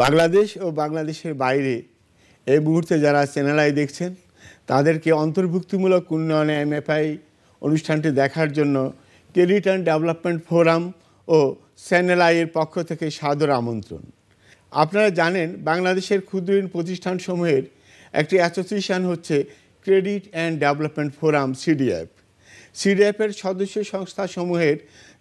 বাংলাদেশ ও বাংলাদেশের বাইরে এই মুহূর্তে যারা চ্যানেল আই দেখছেন তাদেরকে অন্তর্ভুক্তিমূলক উন্নয়নে এমএফআই অনুষ্ঠানটি দেখার জন্য ক্রেডিট অ্যান্ড ডেভেলপমেন্ট ফোরাম ও চ্যানেল আইয়ের পক্ষ থেকে সাদর আমন্ত্রণ। আপনারা জানেন বাংলাদেশের ক্ষুদ্র ঋণ প্রতিষ্ঠানসমূহের একটি অ্যাসোসিয়েশন হচ্ছে credit and development forum CDF. সিডিএফের সদস্য সংস্থাসমূহের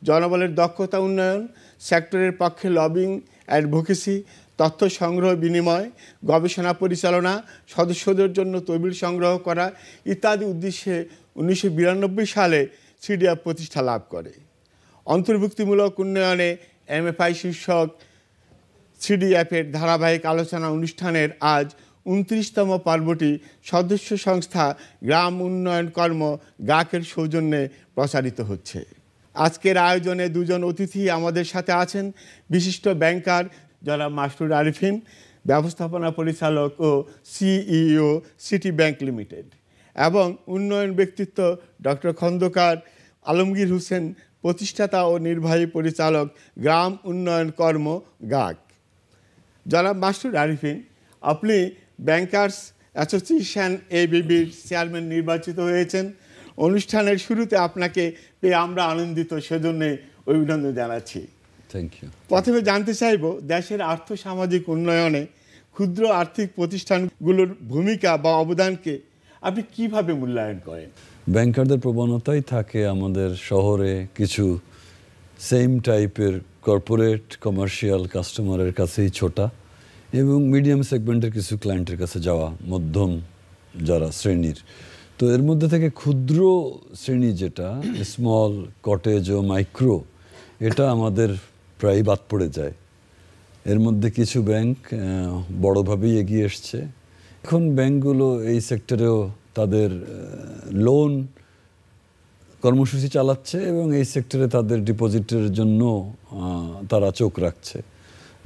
জনবলের দক্ষতা উন্নয়ন, সেক্টরের পক্ষে লবিং, অ্যাডভোকেসি, তথ্য সংগ্রহ বিনিময়, গবেষণা পরিচালনা, সদস্যদের জন্য তহবিল সংগ্রহ করা ইত্যাদি উদ্দেশ্যে 1992 সালে সিডিএফ প্রতিষ্ঠা লাভ করে। অন্তর্ভুক্তিমূলক উন্নয়নে এমএফআই শীর্ষক সিডিএফের ধারাবাহিক আলোচনা অনুষ্ঠানের আজ 29তম পর্বটি সদস্য সংস্থা গ্রাম উন্নয়ন কর্ম গাকের সৌজন্যে প্রচারিত হচ্ছে। আজকের আয়োজনে দুজন অতিথি আমাদের সাথে আছেন, বিশিষ্ট ব্যাংকার জনাব মাসরুর আরিফিন, ব্যবস্থাপনা পরিচালক ও সিইও সিটি ব্যাংক লিমিটেড, এবং উন্নয়ন ব্যক্তিত্ব ডক্টর খন্দকার আলমগীর হোসেন, প্রতিষ্ঠাতা ও নির্বাহী পরিচালক গ্রাম উন্নয়ন কর্ম গাক। জনাব মাসরুর আরিফিন, আপনি ব্যাংকার্স অ্যাসোসিয়েশন এবিবির চেয়ারম্যান নির্বাচিত হয়েছেন। অনুষ্ঠানের শুরুতে আপনাকে পেয়ে আমরা আনন্দিত, সেজন্য অভিনন্দন জানাচ্ছি। Thank you. প্রথমে জানতে চাইব, দেশের আর্থসামাজিক উন্নয়নে ক্ষুদ্র আর্থিক প্রতিষ্ঠানগুলোর ভূমিকা বা অবদানকে আপনি কিভাবে মূল্যায়ন করেন? ব্যাংকারদের প্রবণতাই থাকে আমাদের শহরে কিছু সেম টাইপের কর্পোরেট কমার্শিয়াল কাস্টমারের কাছেই ছোটা এবং মিডিয়াম সেগমেন্টের কিছু ক্লায়েন্টের কাছে যাওয়া, মধ্যম যারা শ্রেণীর। তো এর মধ্যে থেকে ক্ষুদ্র শ্রেণী যেটা স্মল, কটেজ ও মাইক্রো, এটা আমাদের প্রায় বাদ পড়ে যায়। এর মধ্যে কিছু ব্যাংক বড়োভাবেই এগিয়ে এসছে। এখন ব্যাংকগুলো এই সেক্টরেও তাদের লোন কর্মসূচি চালাচ্ছে এবং এই সেক্টরে তাদের ডিপোজিটের জন্য তারা চোখ রাখছে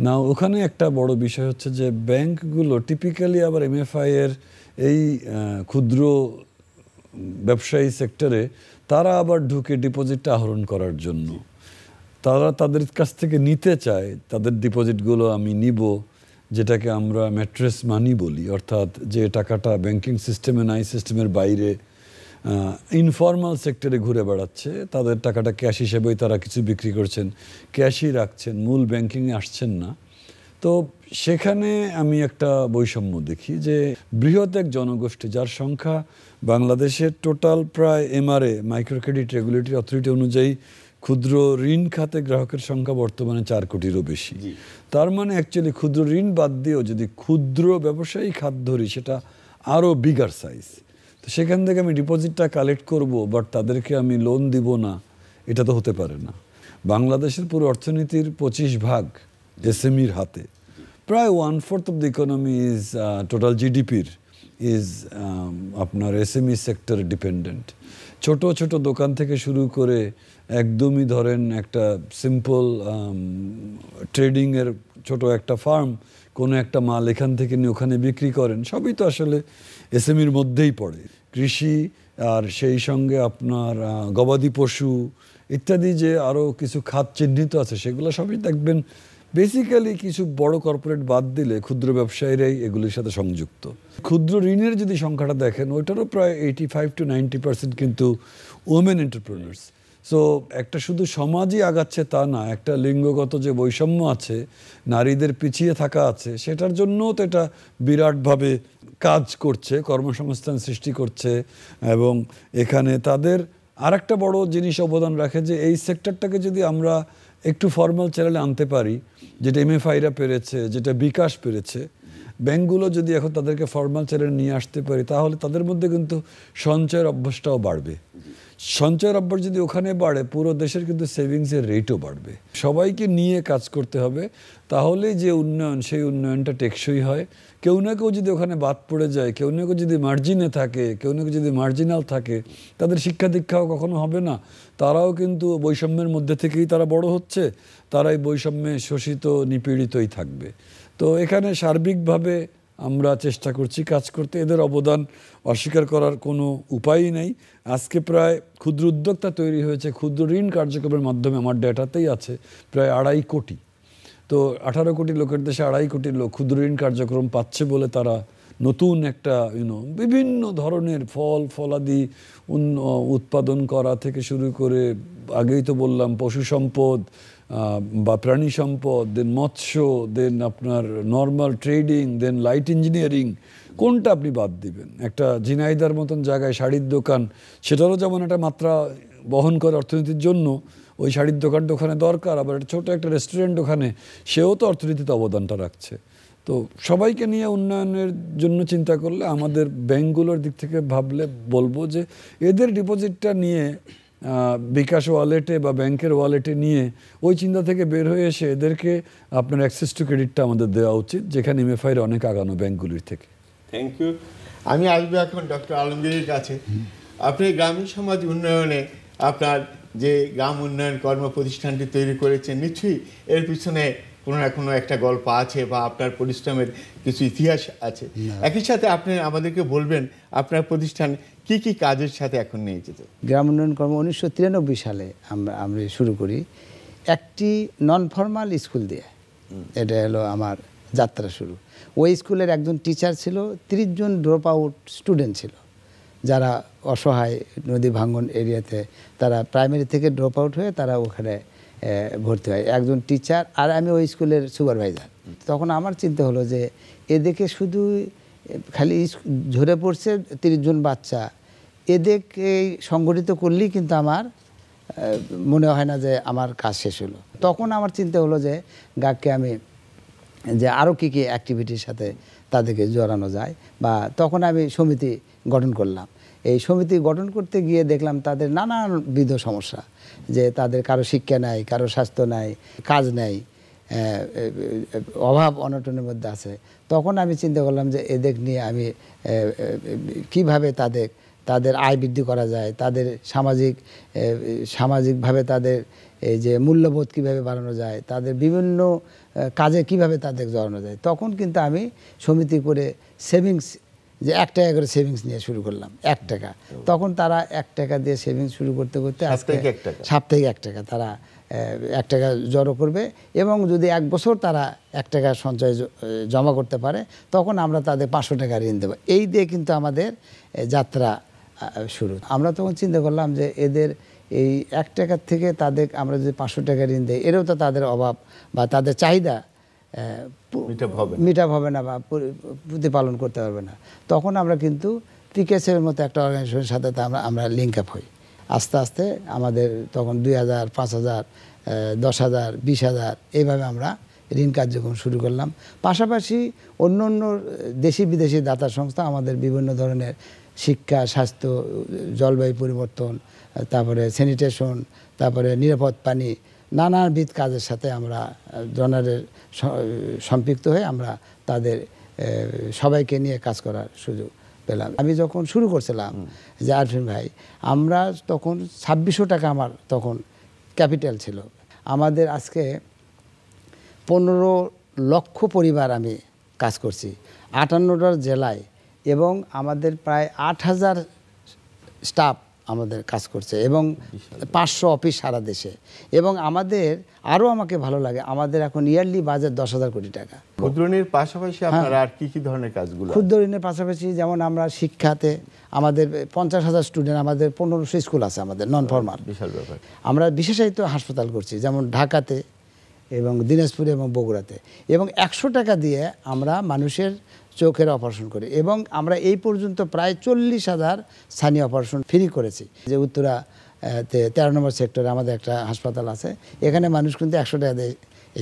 না। ওখানে একটা বড় বিষয় হচ্ছে যে ব্যাংকগুলো টিপিক্যালি আবার এমএফআই এর এই ক্ষুদ্র ব্যবসায়ী সেক্টরে তারা আবার ঢুকে ডিপোজিটটা আহরণ করার জন্য তারা তাদের কাছ থেকে নিতে চায়। তাদের ডিপোজিটগুলো আমি নিব, যেটাকে আমরা ম্যাট্রেস মানি বলি, অর্থাৎ যে টাকাটা ব্যাংকিং সিস্টেমে নাই, সিস্টেমের বাইরে ইনফর্মাল সেক্টরে ঘুরে বেড়াচ্ছে, তাদের টাকাটা ক্যাশ হিসেবেই তারা কিছু বিক্রি করছেন, ক্যাশই রাখছেন, মূল ব্যাংকিংয়ে আসছেন না। তো সেখানে আমি একটা বৈষম্য দেখি যে বৃহৎ এক জনগোষ্ঠী, যার সংখ্যা বাংলাদেশের টোটাল প্রায় MRA micro credit regulatory authority অনুযায়ী ক্ষুদ্র ঋণ খাতে গ্রাহকের সংখ্যা বর্তমানে 4 কোটিরও বেশি। তার মানে অ্যাকচুয়ালি ক্ষুদ্র ঋণ বাদ দিয়েও যদি ক্ষুদ্র ব্যবসায়ী খাত ধরি, সেটা আরও বিগার সাইজ। তো সেখান থেকে আমি ডিপোজিটটা কালেক্ট করব, বাট তাদেরকে আমি লোন দিব না, এটা তো হতে পারে না। বাংলাদেশের পুরো অর্থনীতির 25% এসএমইর হাতে। প্রায় 1/4 of the economy is total জিডিপির ইজ আপনার এসএমই সেক্টর ডিপেন্ডেন্ট। ছোট ছোট দোকান থেকে শুরু করে একদমই ধরেন একটা সিম্পল ট্রেডিংয়ের ছোট একটা ফার্ম, কোনো একটা মাল এখান থেকে নিয়ে ওখানে বিক্রি করেন, সবই তো আসলে এসএমইর মধ্যেই পড়ে। কৃষি আর সেই সঙ্গে আপনার গবাদি পশু ইত্যাদি যে আরও কিছু খাত চিহ্নিত আছে, সেগুলো সবই দেখবেন বেসিক্যালি কিছু বড় কর্পোরেট বাদ দিলে ক্ষুদ্র ব্যবসায়ীরাই এগুলির সাথে সংযুক্ত। ক্ষুদ্র ঋণের যদি সংখ্যাটা দেখেন, ওইটারও প্রায় 85 to 90% কিন্তু ওমেন এন্টারপ্রেনার্স। সো একটা শুধু সমাজই আগাচ্ছে তা না, একটা লিঙ্গগত যে বৈষম্য আছে, নারীদের পিছিয়ে থাকা আছে, সেটার জন্যও তো এটা বিরাটভাবে কাজ করছে, কর্মসংস্থান সৃষ্টি করছে। এবং এখানে তাদের আর একটা বড় জিনিস অবদান রাখে যে এই সেক্টরটাকে যদি আমরা একটু ফর্মাল চ্যানেলে আনতে পারি, যেটা এমএফআইরা পেরেছে, যেটা বিকাশ পেরেছে, ব্যাংকগুলো যদি এখন তাদেরকে ফর্মাল চ্যানেলে নিয়ে আসতে পারি, তাহলে তাদের মধ্যে কিন্তু সঞ্চয়ের অভ্যাসটাও বাড়বে। সঞ্চয়ের অভ্যাস যদি ওখানে বাড়ে, পুরো দেশের কিন্তু সেভিংসের রেটও বাড়বে। সবাইকে নিয়ে কাজ করতে হবে, তাহলে যে উন্নয়ন, সেই উন্নয়নটা টেকসই হয়। কেউ না কেউ যদি ওখানে বাদ পড়ে যায়, কেউ না কেউ যদি মার্জিনে থাকে, কেউ না কেউ যদি মার্জিনাল থাকে, তাদের শিক্ষা দীক্ষাও কখনো হবে না। তারাও কিন্তু বৈষম্যের মধ্যে থেকেই তারা বড় হচ্ছে, তারাই বৈষম্যে শোষিত নিপীড়িতই থাকবে। তো এখানে সার্বিকভাবে আমরা চেষ্টা করছি কাজ করতে। এদের অবদান অস্বীকার করার কোনো উপায়ই নেই। আজকে প্রায় ক্ষুদ্র উদ্যোক্তা তৈরি হয়েছে ক্ষুদ্র ঋণ কার্যক্রমের মাধ্যমে, আমার ডেটাতেই আছে প্রায় 2.5 কোটি। তো 18 কোটি লোকের দেশে 2.5 কোটি লোক ক্ষুদ্র ঋণ কার্যক্রম পাচ্ছে বলে তারা নতুন একটা বিভিন্ন ধরনের ফল ফলাদি উৎপাদন করা থেকে শুরু করে, আগেই তো বললাম পশু সম্পদ বা প্রাণী সম্পদ, দেন মৎস্য, দেন আপনার নর্মাল ট্রেডিং, দেন লাইট ইঞ্জিনিয়ারিং, কোনটা আপনি বাদ দিবেন? একটা ঝিনাইদার মতন জায়গায় শাড়ির দোকান, সেটারও যেমন একটা মাত্রা বহন করে অর্থনীতির জন্য, ওই শাড়ির দোকানটা ওখানে দরকার, আবার একটা ছোটো একটা রেস্টুরেন্ট ওখানে, সেও তো অর্থনীতিতে অবদানটা রাখছে। তো সবাইকে নিয়ে উন্নয়নের জন্য চিন্তা করলে আমাদের ব্যাংকগুলোর দিক থেকে ভাবলে বলবো যে এদের ডিপোজিটটা নিয়ে বিকাশ ওয়ালেটে বা ব্যাংকের ওয়ালেটে নিয়ে ওই চিন্তা থেকে বের হয়ে এসে এদেরকে আপনার অ্যাক্সেস টু ক্রেডিটটা আমাদের দেওয়া উচিত, যেখানে এমএফআইয়ের অনেক আগানো ব্যাংকগুলির থেকে। Thank you. আমি আসবো এখন ডক্টর আলমগীরের কাছে। আপনি গ্রামীণ সমাজ উন্নয়নে আপনার যে গ্রাম উন্নয়ন কর্ম প্রতিষ্ঠানটি তৈরি করেছেন, নিশ্চয়ই এর পিছনে কোনো না কোনো একটা গল্প আছে বা আপনার পরিশ্রমের কিছু ইতিহাস আছে। একই সাথে আপনি আমাদেরকে বলবেন আপনার প্রতিষ্ঠান কি কি কাজের সাথে এখন নিয়ে যেত? গ্রাম উন্নয়ন কর্ম 1993 সালে আমরা শুরু করি একটি নন ফর্মাল স্কুল দিয়ে। এটা হলো আমার যাত্রা শুরু। ওই স্কুলের একজন টিচার ছিল, 30 জন ড্রপ আউট স্টুডেন্ট ছিল যারা অসহায় নদী ভাঙ্গন এরিয়াতে, তারা প্রাইমারি থেকে ড্রপ আউট হয়ে তারা ওখানে ভর্তি হয়। একজন টিচার আর আমি ওই স্কুলের সুপারভাইজার। তখন আমার চিন্তা হলো যে এদেরকে শুধু খালি ঝরে পড়ছে 30 জন বাচ্চা, এদেরকে সংগঠিত করলেই কিন্তু আমার মনে হয় না যে আমার কাজ শেষ হলো। তখন আমার চিন্তা হলো যে গাককে আমি যে আরও কী কী অ্যাক্টিভিটির সাথে তাদেরকে জড়ানো যায়, বা তখন আমি সমিতি গঠন করলাম। এই সমিতি গঠন করতে গিয়ে দেখলাম তাদের নানাবিধ সমস্যা, যে তাদের কারো শিক্ষা নাই, কারো স্বাস্থ্য নাই, কাজ নাই, অভাব অনটনের মধ্যে আছে। তখন আমি চিন্তা করলাম যে এদের নিয়ে আমি কিভাবে তাদের আয় বৃদ্ধি করা যায়, তাদের সামাজিকভাবে তাদের এই যে মূল্যবোধ কিভাবে বাড়ানো যায়, তাদের বিভিন্ন কাজে কিভাবে তাদের জড়ানো যায়। তখন কিন্তু আমি সমিতি করে সেভিংস, যে 1 টাকা করে সেভিংস নিয়ে শুরু করলাম, 1 টাকা। তখন তারা 1 টাকা দিয়ে সেভিংস শুরু করতে করতে সাপ্তাহিক 1 টাকা তারা 1 টাকা জড়ো করবে, এবং যদি 1 বছর তারা 1 টাকা সঞ্চয় জমা করতে পারে তখন আমরা তাদের 500 টাকা ঋণ দেবো। এই দিয়ে কিন্তু আমাদের যাত্রা শুরু। আমরা তখন চিন্তা করলাম যে এদের এই 1 টাকার থেকে তাদের আমরা যদি 500 টাকা ঋণ দেই, এরও তো তাদের অভাব বা তাদের চাহিদা মিটাপ হবে না বা প্রতিপালন করতে পারবে না। তখন আমরা কিন্তু পিকেএসের মতো একটা অর্গানাইজেশনের সাথে আমরা লিঙ্ক আপ হই। আস্তে আস্তে আমাদের তখন 2000, 5000, 10,000, 20,000 এইভাবে আমরা ঋণ কার্যক্রম শুরু করলাম। পাশাপাশি অন্য দেশি বিদেশি দাতা সংস্থা আমাদের বিভিন্ন ধরনের শিক্ষা, স্বাস্থ্য, জলবায়ু পরিবর্তন, তারপরে স্যানিটেশন, তারপরে নিরাপদ পানি, নানাবিধ কাজের সাথে আমরা ডোনারের সম্পৃক্ত হয়ে আমরা তাদের সবাইকে নিয়ে কাজ করার সুযোগ পেলাম। আমি যখন শুরু করছিলাম যে আরফিন ভাই, আমরা তখন 2600 টাকা আমার তখন ক্যাপিটাল ছিল। আমাদের আজকে 15 লক্ষ পরিবার আমি কাজ করছি 58টা জেলায়, এবং আমাদের প্রায় 8000 স্টাফ আমাদের কাজ করছে, এবং 500 অফিস সারা দেশে। এবং আমাদের আরও আমাকে ভালো লাগে, আমাদের এখন ইয়ারলি বাজেট 10,000 কোটি টাকা। ক্ষুদ্র ঋণের পাশাপাশি আপনারা আর কি ধরনের কাজগুলো? ক্ষুদ্র ঋণের পাশাপাশি যেমন আমরা শিক্ষাতে আমাদের 50,000 স্টুডেন্ট, আমাদের 1500 স্কুল আছে আমাদের নন ফর্মাল। বিশাল ব্যাপার। আমরা বিশেষায়িত হাসপাতাল করছি, যেমন ঢাকাতে এবং দিনাজপুরে এবং বগুড়াতে, এবং 100 টাকা দিয়ে আমরা মানুষের চোখের অপারেশন করি, এবং আমরা এই পর্যন্ত প্রায় 40,000 স্থানীয় অপারেশন ফ্রি করেছি। যে উত্তরা 13 নম্বর সেক্টরে আমাদের একটা হাসপাতাল আছে, এখানে মানুষ কিন্তু 100 টাকা দিয়ে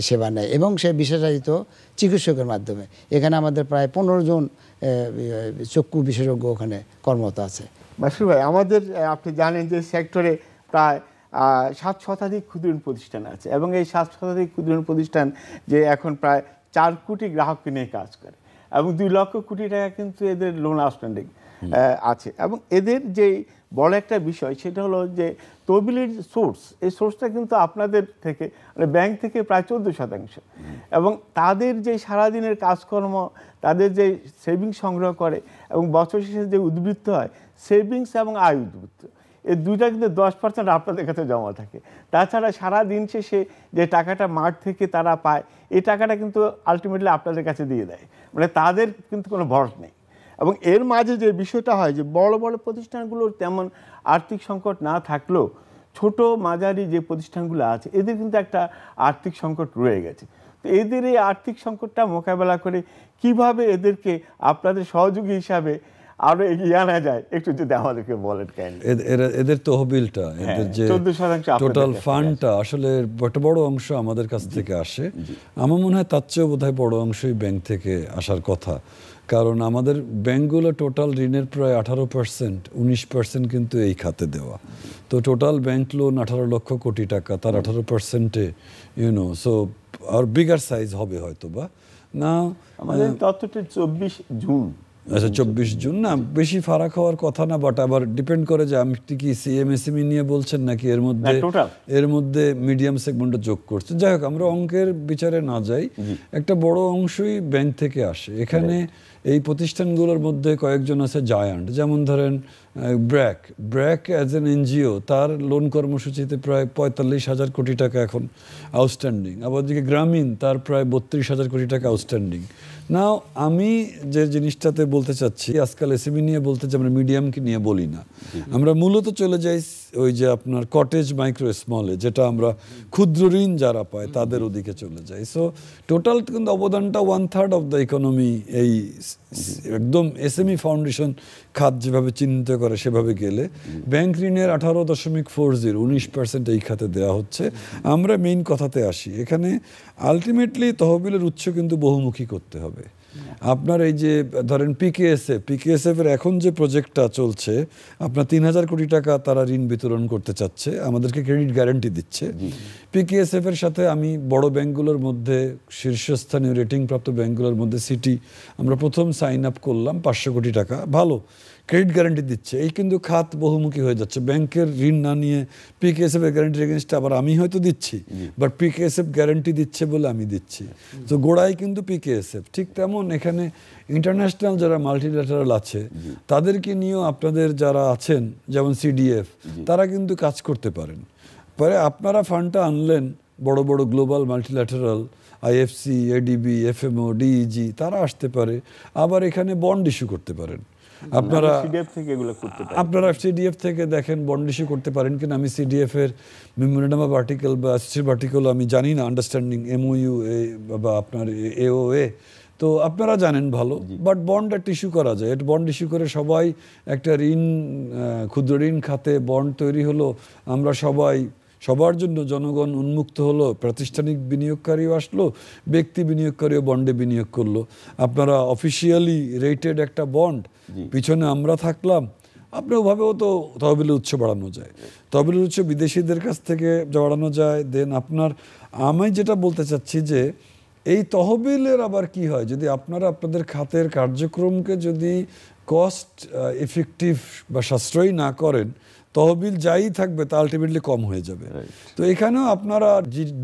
সেবা নেয়, এবং সে বিশেষায়িত চিকিৎসকের মাধ্যমে। এখানে আমাদের প্রায় 15 জন চক্ষু বিশেষজ্ঞ ওখানে কর্মরত আছে। মাসুর ভাই, আমাদের আপনি জানেন যে সেক্টরে প্রায় 7 শতাধিক ক্ষুদ্র ঋণ প্রতিষ্ঠান আছে, এবং এই 7 শতাধিক ক্ষুদ্র ঋণ প্রতিষ্ঠান যে এখন প্রায় 4 কোটি গ্রাহককে নিয়ে কাজ করে, এবং 2 লক্ষ কোটি টাকা কিন্তু এদের লোন আউটস্ট্যান্ডিং আছে। এবং এদের যে বড় একটা বিষয় সেটা হলো যে তহবিলের সোর্স, এই সোর্সটা কিন্তু আপনাদের থেকে, মানে ব্যাংক থেকে প্রায় 14%, এবং তাদের যে সারাদিনের কাজকর্ম, তাদের যে সেভিংস সংগ্রহ করে এবং বছর শেষে যে উদ্বৃত্ত হয়, সেভিংস এবং আয় উদ্বৃত্ত, এই দুইটা কিন্তু 10% আপনাদের কাছে জমা থাকে। তাছাড়া সারা দিন শেষে যে টাকাটা মাঠ থেকে তারা পায়, এই টাকাটা কিন্তু আলটিমেটলি আপনাদের কাছে দিয়ে দেয়, মানে তাদের কিন্তু কোনো ভরস নেই। এবং এর মাঝে যে বিষয়টা হয় যে বড় বড় প্রতিষ্ঠানগুলোর তেমন আর্থিক সংকট না থাকলেও ছোট মাঝারি যে প্রতিষ্ঠানগুলো আছে এদের কিন্তু একটা আর্থিক সংকট রয়ে গেছে। তো এদের এই আর্থিক সংকটটা মোকাবেলা করে কিভাবে এদেরকে আপনাদের সহযোগী হিসাবে আরো এগিয়ে আনা যায় একটু যদি আমাদেরকে বলেন। এদের তহবিলটা, এদের যে 14% টোটাল ফান্ডটা আসলে একটা বড় অংশ আমাদের কাছ থেকে আসে। আমার মনে হয় তার চেয়েও বোধহয় বড় অংশই ব্যাংক থেকে আসার কথা, কারণ আমাদের ব্যাংকগুলো টোটাল ঋণের প্রায় 18%, 19% কিন্তু এই খাতে দেওয়া। তো total bank loan 18 lakh crore টাকা, তার 18%-এ সো আর বিগার সাইজ হবে হয়তো বা না। আমাদের তথ্যটা 24 জুন। আচ্ছা, 24 জুন না, বেশি ফারাক হওয়ার কথা না, বাট আবার ডিপেন্ড করে যে আমি কি সিএমএসএমই নিয়ে বলছেন নাকি এর মধ্যে মিডিয়াম সেগমেন্টও যোগ করছে। যাই হোক, আমরা অঙ্কের বিচারে না যাই, একটা বড় অংশই ব্যাংক থেকে আসে। এখানে এই প্রতিষ্ঠানগুলোর মধ্যে কয়েকজন আছে জায়ান্ট, যেমন ধরেন ব্র্যাক অ্যাজ এন এনজিও, তার লোন কর্মসূচিতে প্রায় 45,000 কোটি টাকা এখন আউটস্ট্যান্ডিং। আবার দিকে গ্রামীণ, তার প্রায় 32,000 কোটি টাকা আউটস্ট্যান্ডিং। নাও আমি যে জিনিসটাতে বলতে চাচ্ছি, আজকাল এসএমই নিয়ে বলতে চাই, আমরা মিডিয়ামকে নিয়ে বলি না, আমরা মূলত চলে যাই ওই যে আপনার কটেজ মাইক্রো স্মলে, যেটা আমরা ক্ষুদ্র ঋণ যারা পায় তাদের ওদিকে চলে যাই। সো টোটাল কিন্তু অবদানটা 1/3 অফ দ্য ইকোনমি এই একদম এসএমই ফাউন্ডেশন খাত যেভাবে চিহ্নিত করে সেভাবে গেলে ব্যাংক ঋণের 18.40, 19% এই খাতে দেওয়া হচ্ছে। আমরা মেইন কথাতে আসি, এখানে আলটিমেটলি তহবিলের উৎস কিন্তু বহুমুখী করতে হবে। আপনার এই যে ধরেন পিকেএসএফ এর এখন যে প্রজেক্টটা চলছে, আপনার 3,000 কোটি টাকা তারা ঋণ বিতরণ করতে চাচ্ছে, আমাদেরকে ক্রেডিট গ্যারান্টি দিচ্ছে। পিকেএসএফ এর সাথে আমি বড় ব্যাংকগুলোর মধ্যে, শীর্ষস্থানীয় রেটিংপ্রাপ্ত ব্যাংকগুলোর মধ্যে সিটি আমরা প্রথম সাইন আপ করলাম, 500 কোটি টাকা, ভালো ক্রেডিট গ্যারান্টি দিচ্ছে। এই কিন্তু খাত বহুমুখী হয়ে যাচ্ছে। ব্যাংকের ঋণ না নিয়ে পিকেএসএফ এর গ্যারান্টির এগেনস্টে আবার আমি হয়তো দিচ্ছি, বাট পিকেএসএফ গ্যারান্টি দিচ্ছে বলে আমি দিচ্ছি। তো গোড়ায় কিন্তু পিকেএসএফ। ঠিক তেমন এখানে ইন্টারন্যাশনাল যারা মাল্টিল্যাটারাল আছে তাদেরকে নিয়েও আপনাদের যারা আছেন, যেমন সিডিএফ, তারা কিন্তু কাজ করতে পারেন। পরে আপনারা ফান্ডটা আনলেন, বড় বড় global multilateral IFC, ADB, FMO, DEG, তারা আসতে পারে, আবার এখানে বন্ড ইস্যু করতে পারেন। আপনারা সিডিএফ থেকে দেখেন বন্ড ইস্যু করতে পারেন কিনা। আমি সিডিএফ এর মেমোরেন্ডাম অফ আর্টিকেল বা আর্টিকেল আমি জানি না, আন্ডারস্ট্যান্ডিং এমওইউ বা আপনার এওএ, তো আপনারা জানেন ভালো, বাট বন্ড একটা ইস্যু করা যায়। বন্ড ইস্যু করে সবাই একটা ঋণ, ক্ষুদ্র ঋণ খাতে বন্ড তৈরি হলো, আমরা সবার জন্য জনগণ উন্মুক্ত হলো, প্রাতিষ্ঠানিক বিনিয়োগকারীও আসলো, ব্যক্তি বিনিয়োগকারীও বন্ডে বিনিয়োগ করলো। আপনারা অফিসিয়ালি রেটেড একটা বন্ড, পিছনে আমরা থাকলাম। আপনার ওভাবেও তো তহবিলের উৎস বাড়ানো যায়, তহবিলের উৎস বিদেশিদের কাছ থেকে বাড়ানো যায়। দেন আমি যেটা বলতে চাচ্ছি যে এই তহবিলের আবার কি হয়, যদি আপনারা আপনাদের খাতের কার্যক্রমকে যদি কস্ট এফেক্টিভ বা সাশ্রয়ী না করেন, তহবিল যাই থাকবে তা আলটিমেটলি কম হয়ে যাবে। তো এখানেও আপনারা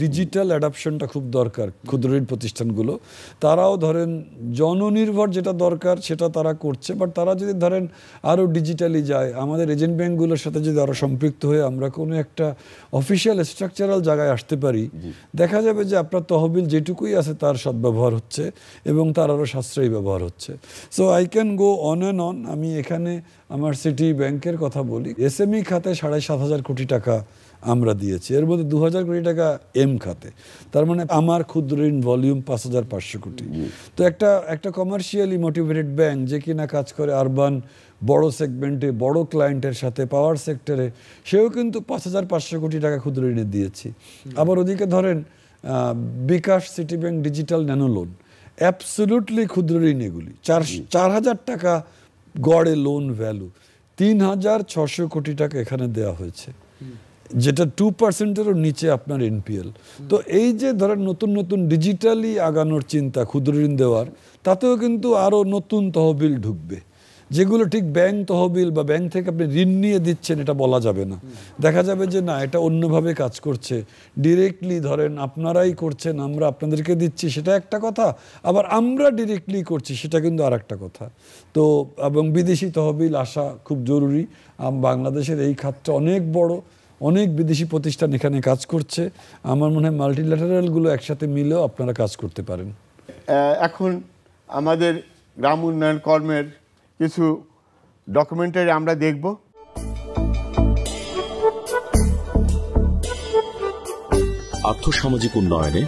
ডিজিটাল অ্যাডাপশনটা খুব দরকার। ক্ষুদ্র ঋণ প্রতিষ্ঠানগুলো তারাও ধরেন জননির্ভর যেটা দরকার সেটা তারা করছে, বাট তারা যদি ধরেন আরও ডিজিটালি যায়, আমাদের এজেন্ট ব্যাংকগুলোর সাথে যদি আরও সম্পৃক্ত হয়ে আমরা কোনো একটা অফিসিয়াল স্ট্রাকচারাল জায়গায় আসতে পারি, দেখা যাবে যে আপনার তহবিল যেটুকুই আছে তার সদ্ব্যবহার হচ্ছে এবং তার আরও সাশ্রয়ী ব্যবহার হচ্ছে। So I can go on and on. আমি এখানে আমার সিটি ব্যাংকের কথা বলি, এসএমই খাতে 7,500 কোটি টাকা আমরা দিয়েছি, এর মধ্যে 2,000 কোটি টাকা এম খাতে, তার মানে আমার ক্ষুদ্র ঋণ ভলিউম 5,500 কোটি। তো একটা কমার্শিয়ালি মোটিভেটেড ব্যাংক যে কিনা কাজ করে আরবান বড় সেগমেন্টে, বড় ক্লায়েন্টের সাথে, পাওয়ার সেক্টরে, সেও কিন্তু 5,500 কোটি টাকা ক্ষুদ্র ঋণে দিয়েছি। আবার ওদিকে ধরেন bKash, City Bank digital nano loan, absolutely ক্ষুদ্র ঋণ, এগুলি 4,000 টাকা গড়ে লোন ভ্যালু, 3,600 কোটি টাকা এখানে দেওয়া হয়েছে, যেটা 2%-এরও নিচে আপনার এনপিএল। তো এই যে ধরেন নতুন নতুন ডিজিটালি আগানোর চিন্তা ক্ষুদ্র ঋণ দেওয়ার, তাতেও কিন্তু আরও নতুন তহবিল ঢুকবে। যেগুলো ঠিক ব্যাংক তহবিল বা ব্যাংক থেকে আপনি ঋণ নিয়ে দিচ্ছেন এটা বলা যাবে না। দেখা যাবে যে না, এটা অন্যভাবে কাজ করছে, ডিরেক্টলি ধরেন আপনারাই করছেন, আমরা আপনাদেরকে দিচ্ছি, সেটা একটা কথা, আবার আমরা ডিরেক্টলি করছি সেটা কিন্তু আর একটা কথা। তো এবং বিদেশি তহবিল আসা খুব জরুরি। বাংলাদেশের এই খাতটা অনেক বড়, অনেক বিদেশি প্রতিষ্ঠান এখানে কাজ করছে। আমার মনে হয় মাল্টিল্যাটারালগুলো একসাথে মিলেও আপনারা কাজ করতে পারেন। এখন আমাদের গ্রাম উন্নয়ন কর্মের কিছু ডকুমেন্টারি আমরা দেখব। আর্থসামাজিক উন্নয়নে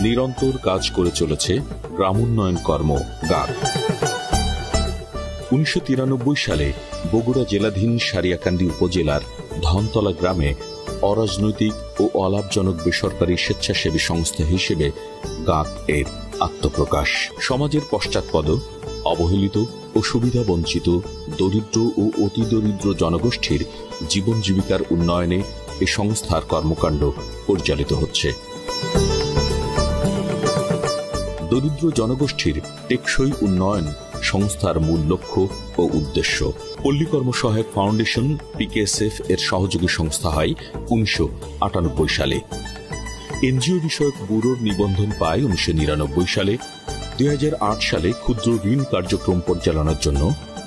নিরন্তর কাজ করে চলেছে গ্রাম উন্নয়ন কর্ম গাগ। 1993 সালে বগুড়া জেলাধীন সারিয়াকান্দি উপজেলার ধনতলা গ্রামে অরাজনৈতিক ও অলাভজনক বেসরকারি স্বেচ্ছাসেবী সংস্থা হিসেবে গাগ এর আত্মপ্রকাশ। সমাজের পশ্চাৎপদ, অবহেলিত ও সুবিধা বঞ্চিত দরিদ্র ও অতি দরিদ্র জনগোষ্ঠীর জীবন জীবিকার উন্নয়নে এ সংস্থার কর্মকাণ্ড পরিচালিত হচ্ছে। দরিদ্র জনগোষ্ঠীর টেকসই উন্নয়ন সংস্থার মূল লক্ষ্য ও উদ্দেশ্য। পল্লী কর্মসহায়ক ফাউন্ডেশন পিকেএসএফ এর সহযোগী সংস্থা হয় 1998 সালে। এনজিও বিষয়ক ব্যুরোর নিবন্ধন পায় 1999 সালে। 2008 সালে ক্ষুদ্র ঋণ কার্যক্রম পরিচালনার জন্য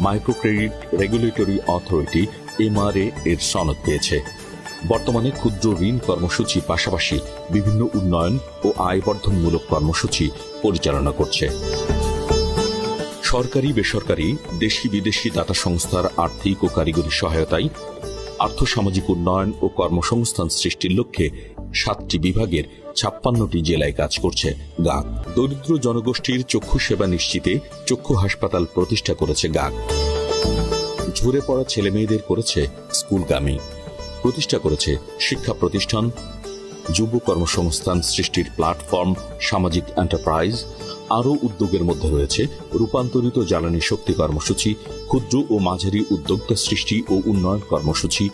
micro credit regulatory authority MRA এর সনদ পেয়েছে। বর্তমানে ক্ষুদ্র ঋণ কর্মসূচি পাশাপাশি বিভিন্ন উন্নয়ন ও আয়বর্ধনমূলক কর্মসূচি পরিচালনা করছে। সরকারি, বেসরকারি, দেশি বিদেশি দাতা সংস্থার আর্থিক ও কারিগরি সহায়তায় আর্থসামাজিক উন্নয়ন ও কর্মসংস্থান সৃষ্টির লক্ষ্যে 7টি বিভাগের 56টি জেলায় কাজ করছে গাগ। দরিদ্র জনগোষ্ঠীর চক্ষু সেবা নিশ্চিতে চক্ষু হাসপাতাল প্রতিষ্ঠা করেছে গাগ। ঝরে পড়া ছেলে মেয়েদের করেছে স্কুলগামী। প্রতিষ্ঠা করেছে শিক্ষা প্রতিষ্ঠান, যুব কর্মসংস্থান সৃষ্টির প্ল্যাটফর্ম সামাজিক এন্টারপ্রাইজ। আরও উদ্যোগের মধ্যে রয়েছে রূপান্তরিত জ্বালানি শক্তি কর্মসূচি, ক্ষুদ্র ও মাঝারি উদ্যোক্তা সৃষ্টি ও উন্নয়ন কর্মসূচি।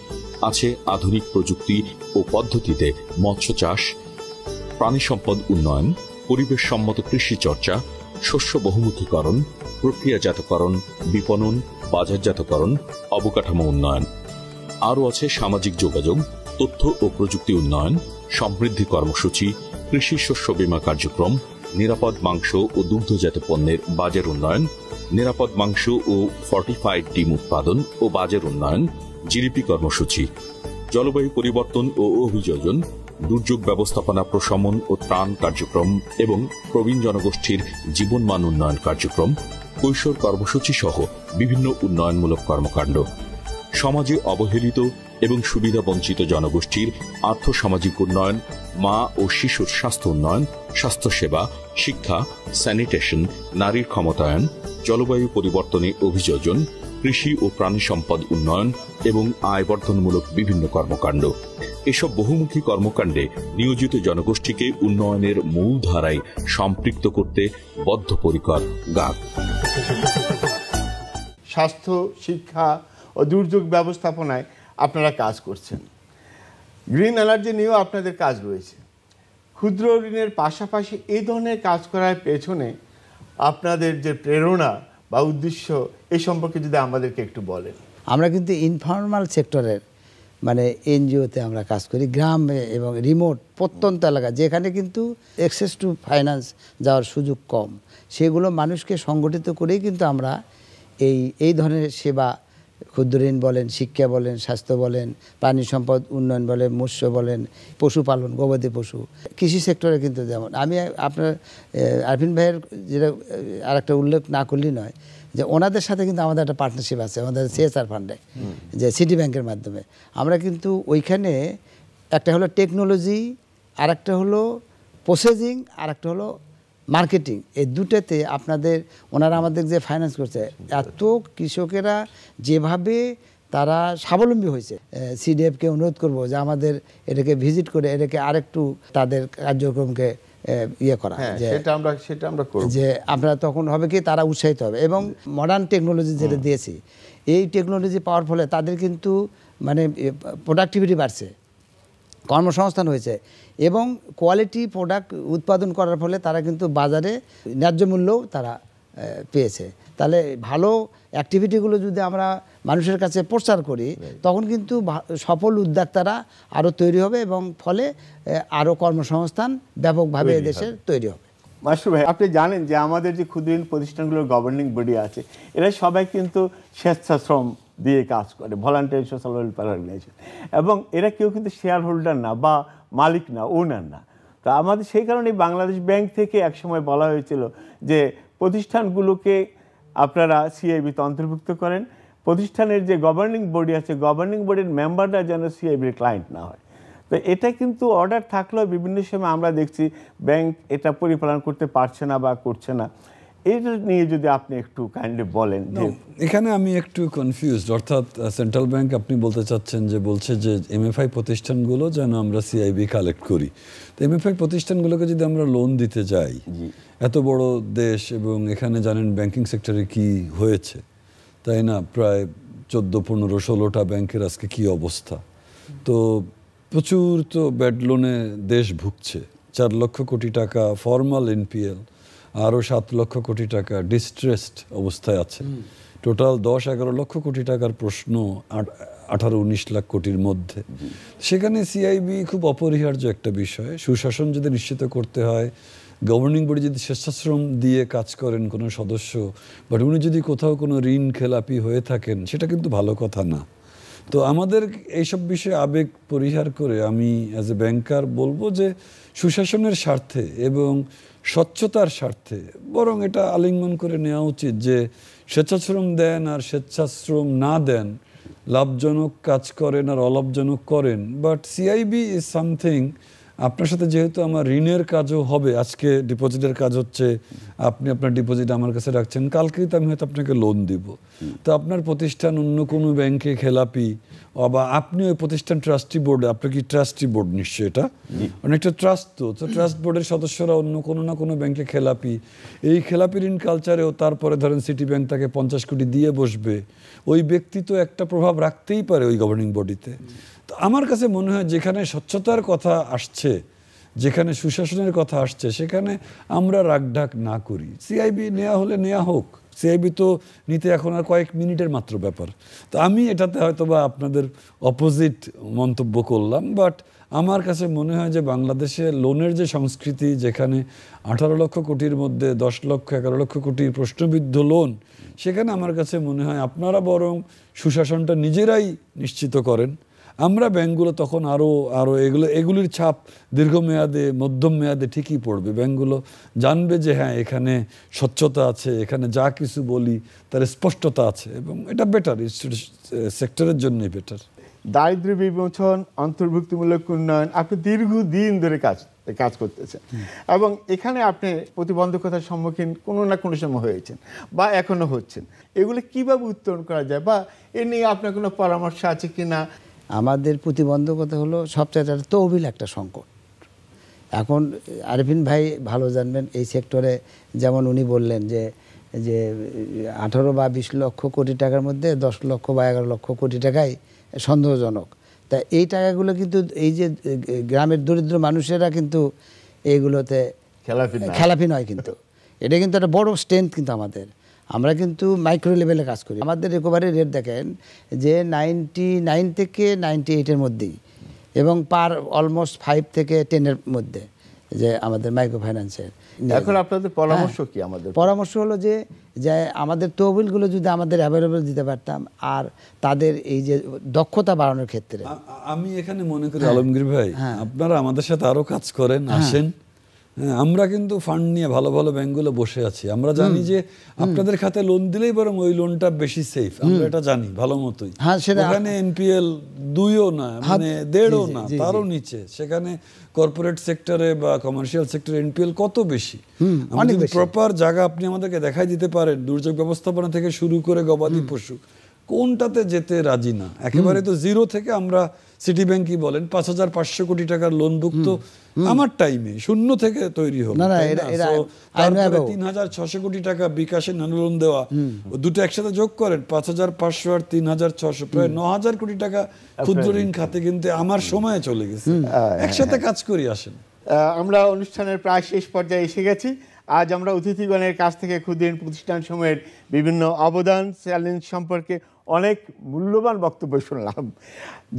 আছে আধুনিক প্রযুক্তি ও পদ্ধতিতে মৎস্য চাষ, প্রাণী সম্পদ উন্নয়ন, পরিবেশ সম্মত কৃষি চর্চা, শস্য বহুমুখীকরণ, প্রক্রিয়াজাতকরণ, বিপণন, বাজারজাতকরণ, অবকাঠামো উন্নয়ন। আরও আছে সামাজিক যোগাযোগ, তথ্য ও প্রযুক্তি উন্নয়ন, সমৃদ্ধি কর্মসূচি, কৃষি শস্য বীমা কার্যক্রম, নিরাপদ মাংস ও দুগ্ধজাত পণ্যের বাজার উন্নয়ন, নিরাপদ মাংস ও ফর্টিফাইড ডিম উৎপাদন ও বাজার উন্নয়ন, জিডিপি কর্মসূচি, জলবায়ু পরিবর্তন ও অভিযোজন, দুর্যোগ ব্যবস্থাপনা প্রশমন ও ত্রাণ কার্যক্রম এবং প্রবীণ জনগোষ্ঠীর জীবনমান উন্নয়ন কার্যক্রম, কৈশোর কর্মসূচি সহ বিভিন্ন উন্নয়নমূলক কর্মকাণ্ড। সমাজে অবহেলিত এবং সুবিধা বঞ্চিত জনগোষ্ঠীর আর্থসামাজিক উন্নয়ন, মা ও শিশুর স্বাস্থ্য উন্নয়ন, স্বাস্থ্যসেবা, শিক্ষা, স্যানিটেশন, নারীর ক্ষমতায়ন, জলবায়ু পরিবর্তনে অভিযোজন, কৃষি ও প্রাণী সম্পদ উন্নয়ন এবং আয়বর্ধনমূলক বিভিন্ন কর্মকাণ্ড। এসব বহুমুখী কর্মকাণ্ডে নিয়োজিত জনগোষ্ঠীকে উন্নয়নের মূল ধারায় সম্পৃক্ত করতে বদ্ধপরিকর গাগ। স্বাস্থ্য, শিক্ষা ও দুর্যোগ ব্যবস্থাপনায় আপনারা কাজ করছেন। গ্রিন এনার্জি নিয়েও আপনাদের কাজ রয়েছে। ক্ষুদ্র ঋণের পাশাপাশি এই ধরনের কাজ করার পেছনে আপনাদের যে প্রেরণা বা উদ্দেশ্য, এই সম্পর্কে যদি আমাদেরকে একটু বলেন। আমরা কিন্তু ইনফর্মাল সেক্টরের মানে এনজিওতে আমরা কাজ করি, গ্রামে এবং রিমোট প্রত্যন্ত এলাকা যেখানে কিন্তু অ্যাক্সেস টু ফাইন্যান্স যাওয়ার সুযোগ কম, সেগুলো মানুষকে সংগঠিত করেই কিন্তু আমরা এই ধরনের সেবা, ক্ষুদ্র ঋণ বলেন, শিক্ষা বলেন, স্বাস্থ্য বলেন, প্রাণী সম্পদ উন্নয়ন বলেন, মৎস্য বলেন, পশুপালন, গবাদি পশু, কৃষি সেক্টরে কিন্তু যেমন আমি আপনার আরফিন ভাইয়ের যেটা আরেকটা উল্লেখ না করলেই নয় যে ওনাদের সাথে কিন্তু আমাদের একটা পার্টনারশিপ আছে আমাদের CSR ফান্ডে, যে সিটি ব্যাংকের মাধ্যমে আমরা কিন্তু ওইখানে একটা হলো টেকনোলজি, আর একটা হলো প্রসেসিং, আর একটা হলো মার্কেটিং, এই দুটাতে আপনাদের ওনারা আমাদের যে ফাইন্যান্স করছে, এত কৃষকেরা যেভাবে তারা স্বাবলম্বী হয়েছে, CDF-কে অনুরোধ করব যে আমাদের এটাকে ভিজিট করে এটাকে আরেকটু তাদের কার্যক্রমকে ইয়ে করা, সেটা আমরা করব, যে আমরা তখন হবে কি তারা উৎসাহিত হবে। এবং মডার্ন টেকনোলজি যেটা দিয়েছি, এই টেকনোলজি পাওয়ার ফলে তাদের কিন্তু মানে প্রোডাক্টিভিটি বাড়ছে, কর্মসংস্থান হয়েছে এবং কোয়ালিটি প্রোডাক্ট উৎপাদন করার ফলে তারা কিন্তু বাজারে ন্যায্য মূল্যও তারা পেয়েছে। তাহলে ভালো অ্যাক্টিভিটিগুলো যদি আমরা মানুষের কাছে প্রচার করি তখন কিন্তু সফল উদ্যোক্তারা আরও তৈরি হবে এবং ফলে আরও কর্মসংস্থান ব্যাপকভাবে এদেশের তৈরি হবে। মাসুর ভাই, আপনি জানেন যে আমাদের যে ক্ষুদ্র ঋণ প্রতিষ্ঠানগুলোর গভর্নিং বডি আছে, এরা সবাই কিন্তু স্বেচ্ছাশ্রম দিয়ে কাজ করে, ভলান্টারি সোশ্যাল ওয়েলফেয়ার অর্গানাইজেশন, এবং এরা কেউ কিন্তু শেয়ার হোল্ডার না বা মালিক না, ওনার না। তো আমাদের সেই কারণেই বাংলাদেশ ব্যাংক থেকে একসময় বলা হয়েছিল যে প্রতিষ্ঠানগুলোকে আপনারা সিআইবিতে অন্তর্ভুক্ত করেন, প্রতিষ্ঠানের যে গভর্নিং বডি আছে, গভর্নিং বডির মেম্বাররা যেন সিআইবির ক্লায়েন্ট না হয়। তো এটা কিন্তু অর্ডার থাকলেও বিভিন্ন সময় আমরা দেখছি ব্যাংক এটা পরিপালন করতে পারছে না বা করছে না। এটা নিয়ে যদি আপনি একটু কাইন্ডলি বলেন। এখানে আমি একটু কনফিউজড, অর্থাৎ সেন্ট্রাল ব্যাংক আপনি বলতে চাচ্ছেন যে বলছে যে এমএফআই প্রতিষ্ঠানগুলো যেন আমরা সিআইবি কালেক্ট করি। তো এমএফআই প্রতিষ্ঠানগুলোকে যদি আমরা লোন দিতে যাই, এত বড় দেশ এবং এখানে জানেন ব্যাংকিং সেক্টরে কি হয়েছে, তাই না? প্রায় 14-15-16টা ব্যাংকের আজকে কি অবস্থা। তো প্রচুর তো ব্যাড লোনে দেশ ভুগছে। 4 লক্ষ কোটি টাকা ফর্মাল এনপিএল, আরও 7 লক্ষ কোটি টাকা ডিস্ট্রেসড অবস্থায় আছে। টোটাল 10-11 লক্ষ কোটি টাকার প্রশ্ন 18-19 লাখ কোটির মধ্যে। সেখানে সিআইবি খুব অপরিহার্য একটা বিষয়। সুশাসন যদি নিশ্চিত করতে হয়, গভর্নিং বডি যদি স্বেচ্ছাশ্রম দিয়ে কাজ করেন কোনো সদস্য, বাট উনি যদি কোথাও কোনো ঋণ খেলাপি হয়ে থাকেন, সেটা কিন্তু ভালো কথা না। তো আমাদের এইসব বিষয়ে আবেগ পরিহার করে আমি অ্যাজ এ ব্যাংকার বলবো যে সুশাসনের স্বার্থে এবং স্বচ্ছতার স্বার্থে বরং এটা আলিঙ্গন করে নেওয়া উচিত যে স্বেচ্ছাশ্রম দেন আর স্বেচ্ছাশ্রম না দেন, লাভজনক কাজ করেন আর অলাভজনক করেন, বাট সিআইবি ইজ সামথিং। আপনার সাথে যেহেতু আমার ঋণের কাজও হবে, আজকে ডিপোজিটের কাজ হচ্ছে, আপনি আপনার ডিপোজিট আমার কাছে রাখছেন, কালকেই তো আমি হয়তো আপনাকে লোন দিব। তো আপনার প্রতিষ্ঠান অন্য কোনো ব্যাংকে খেলাপি, বা আপনি ওই প্রতিষ্ঠান ট্রাস্টি বোর্ডে, আপনার কি ট্রাস্টি বোর্ড নিশ্চয়ই, এটা অনেকটা ট্রাস্ট। তো ট্রাস্ট বোর্ডের সদস্যরা অন্য কোনো না কোনো ব্যাংকে খেলাপি, এই খেলাপি ঋণ কালচারেও তারপরে ধরেন সিটি ব্যাংক তাকে 50 কোটি দিয়ে বসবে, ওই ব্যক্তি তো একটা প্রভাব রাখতেই পারে ওই গভর্নিং বডিতে। তো আমার কাছে মনে হয় যেখানে স্বচ্ছতার কথা আসছে, যেখানে সুশাসনের কথা আসছে, সেখানে আমরা রাগঢাক না করি। সিআইবি নেওয়া হলে নেওয়া হোক, সিআইবি তো নিতে এখন আর কয়েক মিনিটের মাত্র ব্যাপার। তো আমি এটাতে হয়তো বা আপনাদের অপোজিট মন্তব্য করলাম, বাট আমার কাছে মনে হয় যে বাংলাদেশে লোনের যে সংস্কৃতি, যেখানে 18 লক্ষ কোটির মধ্যে 10 লক্ষ 11 লক্ষ কোটির প্রশ্নবিদ্ধ লোন, সেখানে আমার কাছে মনে হয় আপনারা বরং সুশাসনটা নিজেরাই নিশ্চিত করেন। আমরা ব্যাংকগুলো তখন আরও এগুলির ছাপ দীর্ঘমেয়াদে মধ্যম মেয়াদে ঠিকই পড়বে। ব্যাংকগুলো জানবে যে হ্যাঁ, এখানে স্বচ্ছতা আছে, এখানে যা কিছু বলি তার স্পষ্টতা আছে, এবং এটা বেটার, সেক্টরের জন্যই বেটার। দারিদ্র্য বিমোচন, অন্তর্ভুক্তিমূলক উন্নয়ন, আপনি দীর্ঘদিন ধরে কাজ করতেছেন এবং এখানে আপনি প্রতিবন্ধকতার সম্মুখীন কোনো না কোনো সময় হয়েছেন বা এখনো হচ্ছেন। এগুলো কিভাবে উত্তরণ করা যায় বা এ নিয়ে আপনার কোনো পরামর্শ আছে কি না? আমাদের প্রতিবন্ধকতা হলো সবচেয়ে তহবিল একটা সংকট। এখন আরিফিন ভাই ভালো জানবেন এই সেক্টরে, যেমন উনি বললেন যে 18 বা 20 লক্ষ কোটি টাকার মধ্যে 10 লক্ষ বা 11 লক্ষ কোটি টাকাই সন্দেহজনক। তা এই টাকাগুলো কিন্তু এই যে গ্রামের দরিদ্র মানুষেরা কিন্তু এইগুলোতে খেলাপি নয়, কিন্তু এটা কিন্তু একটা বড় স্ট্রেংথ। কিন্তু আমরা কিন্তু মাইক্রো লেভেলে কাজ করি। আমাদের রিকভারি রেট দেখেন যে 99 থেকে 98-এর মধ্যেই, এবং পার অলমোস্ট 5 থেকে 10-এর মধ্যে যে আমাদের মাইক্রো ফাইন্যান্সের। এখন আপনাদের পরামর্শ কি? আমাদের পরামর্শ হলো যে আমাদের তহবিলগুলো যদি আমাদের অ্যাভেলেবল দিতে পারতাম, আর তাদের এই যে দক্ষতা বাড়ানোর ক্ষেত্রে। আমি এখানে মনে করি আলমগীর ভাই, আপনারা আমাদের সাথে আরো কাজ করেন, আসেন। আমরা কিন্তু ফান্ড নিয়ে ভালো ভালো ব্যাংকগুলো বসে আছি। আমরা জানি যে আপনাদের খাতে লোন দিলেই বরং ওই লোনটা বেশি সেফ, আমরা এটা জানি ভালো মতোই। সেখানে এনপিএল 2ও না, মানে 1.5ও না, তারও নিচে। সেখানে কর্পোরেট সেক্টরে বা কমার্শিয়াল সেক্টরে এনপিএল কত বেশি। প্রপার জায়গা আপনি আমাদেরকে দেখাই দিতে পারেন, দুর্যোগ ব্যবস্থাপনা থেকে শুরু করে গবাদি পশু, কোনটাতে যেতে রাজি না। একেবারে তো জিরো থেকে আমরা সিটি ব্যাংকই বলেন 5,500 কোটি টাকার লোন বুক তো আমার টাইমে শূন্য থেকে তৈরি হলো। 3,600 কোটি টাকা বিকাশে লোন দেওয়া, দুটো একসাথে যোগ করেন 5,500 আর 3,600, প্রায় 9,000 কোটি টাকা ক্ষুদ্র ঋণ খাতে কিন্তু আমার সময়ে চলে গেছে। একসাথে কাজ করি, আসেন। আমরা অনুষ্ঠানের প্রায় শেষ পর্যায়ে এসে গেছি। আজ আমরা অতিথিগণের কাছ থেকে ক্ষুদ্র প্রতিষ্ঠানসমূহের বিভিন্ন অবদান চ্যালেঞ্জ সম্পর্কে অনেক মূল্যবান বক্তব্য শুনলাম,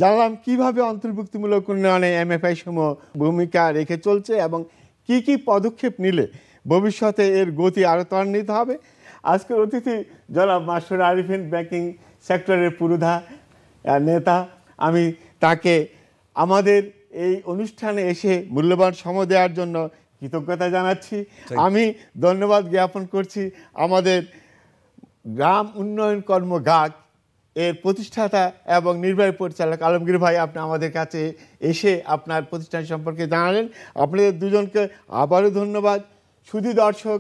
জানলাম কিভাবে অন্তর্ভুক্তিমূলক উন্নয়নে এমএফআই সমূহ ভূমিকা রেখে চলছে এবং কি কি পদক্ষেপ নিলে ভবিষ্যতে এর গতি আরও ত্বরান্বিত হবে। আজকের অতিথি জনাব মাসুর আরিফিন, ব্যাংকিং সেক্টরের পুরোধা নেতা। আমি তাকে আমাদের এই অনুষ্ঠানে এসে মূল্যবান সময় দেওয়ার জন্য কৃতজ্ঞতা জানাচ্ছি। আমি ধন্যবাদ জ্ঞাপন করছি আমাদের গ্রাম উন্নয়ন কর্ম গাগ এর প্রতিষ্ঠাতা এবং নির্বাহী পরিচালক আলমগীর ভাই, আপনি আমাদের কাছে এসে আপনার প্রতিষ্ঠান সম্পর্কে জানালেন। আপনাদের দুজনকে আবারও ধন্যবাদ। শুধু দর্শক,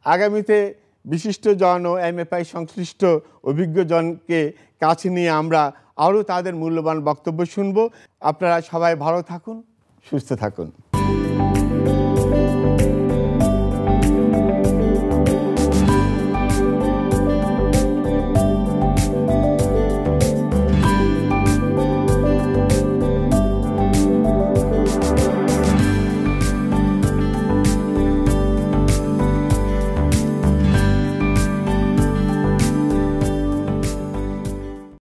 আগামীতে বিশিষ্ট জন ও এমএফআই সংশ্লিষ্ট অভিজ্ঞজনকে কাছে নিয়ে আমরা আরও তাদের মূল্যবান বক্তব্য শুনব। আপনারা সবাই ভালো থাকুন, সুস্থ থাকুন।